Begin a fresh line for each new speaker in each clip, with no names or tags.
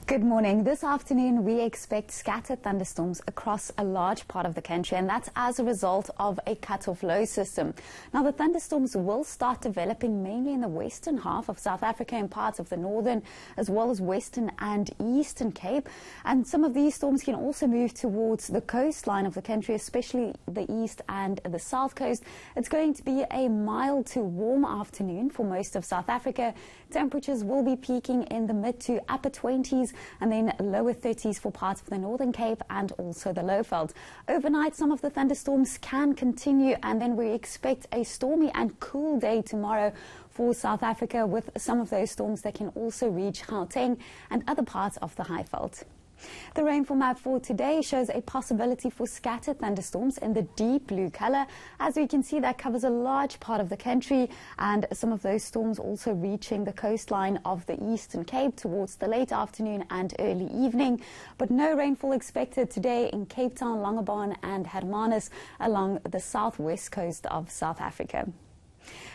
Good morning. This afternoon we expect scattered thunderstorms across a large part of the country, and that's as a result of a cut-off low system. Now the thunderstorms will start developing mainly in the western half of South Africa and parts of the northern as well as western and eastern Cape, and some of these storms can also move towards the coastline of the country, especially the east and the south coast. It's going to be a mild to warm afternoon for most of South Africa. Temperatures will be peaking in the mid to upper 20s and then lower 30s for parts of the Northern Cape and also the Lowveld. Overnight, some of the thunderstorms can continue, and then we expect a stormy and cool day tomorrow for South Africa, with some of those storms that can also reach Gauteng and other parts of the Highveld. The rainfall map for today shows a possibility for scattered thunderstorms in the deep blue color. As we can see, that covers a large part of the country, and some of those storms also reaching the coastline of the Eastern Cape towards the late afternoon and early evening. But no rainfall expected today in Cape Town, Longabon and Hermanus along the southwest coast of South Africa.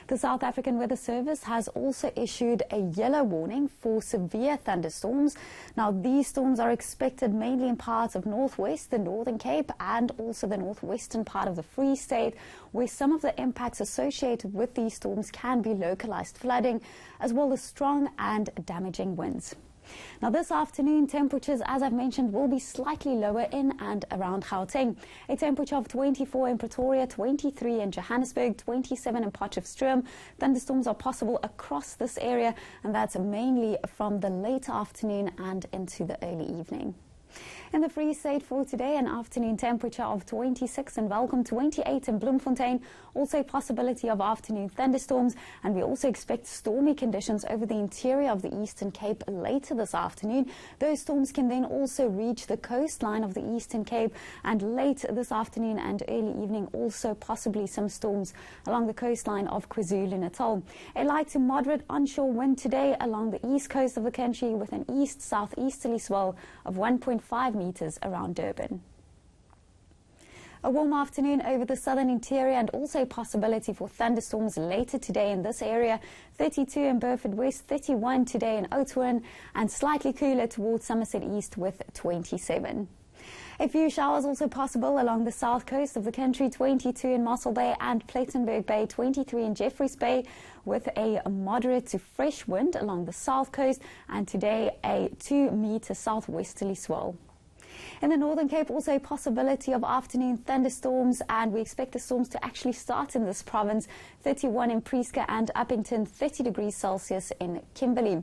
The South African Weather Service has also issued a yellow warning for severe thunderstorms. Now, these storms are expected mainly in parts of northwest, the Northern Cape, and also the northwestern part of the Free State, where some of the impacts associated with these storms can be localized flooding, as well as strong and damaging winds. Now this afternoon, temperatures, as I've mentioned, will be slightly lower in and around Gauteng. A temperature of 24 in Pretoria, 23 in Johannesburg, 27 in Potchefstroom. Thunderstorms are possible across this area, and that's mainly from the late afternoon and into the early evening. In the Free State for today, an afternoon temperature of 26 in Welkom, 28 in Bloemfontein. Also a possibility of afternoon thunderstorms, and we also expect stormy conditions over the interior of the Eastern Cape later this afternoon. Those storms can then also reach the coastline of the Eastern Cape, and late this afternoon and early evening also possibly some storms along the coastline of KwaZulu-Natal. A light to moderate onshore wind today along the east coast of the country, with an east-southeasterly swell of 1.5 meters around Durban. A warm afternoon over the southern interior, and also a possibility for thunderstorms later today in this area. 32 in Beaufort West, 31 today in Oudtshoorn, and slightly cooler towards Somerset East with 27. A few showers also possible along the south coast of the country, 22 in Mossel Bay and Plettenberg Bay, 23 in Jeffreys Bay, with a moderate to fresh wind along the south coast, and today a 2-meter southwesterly swell. In the Northern Cape, also a possibility of afternoon thunderstorms, and we expect the storms to actually start in this province. 31 in Prieska and Uppington, 30 degrees Celsius in Kimberley.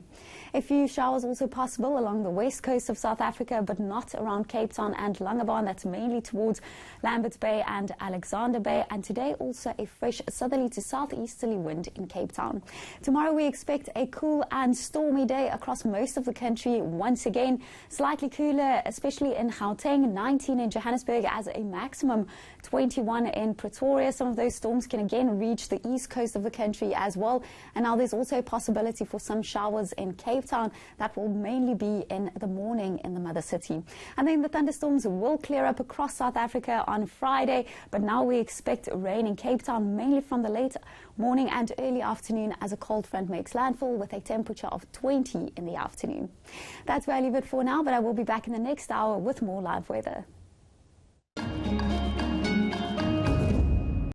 A few showers also possible along the west coast of South Africa, but not around Cape Town and Longabon. That's mainly towards Lambert's Bay and Alexander Bay, and today also a fresh southerly to southeasterly wind in Cape Town. Tomorrow we expect a cool and stormy day across most of the country once again. Slightly cooler, especially in Gauteng, 19 in Johannesburg as a maximum, 21 in Pretoria. Some of those storms can again reach the east coast of the country as well. And now there's also a possibility for some showers in Cape Town. That will mainly be in the morning in the mother city. And then the thunderstorms will clear up across South Africa on Friday, but now we expect rain in Cape Town mainly from the late morning and early afternoon as a cold front makes landfall, with a temperature of 20 in the afternoon. That's where I leave it for now, but I will be back in the next hour with more live weather.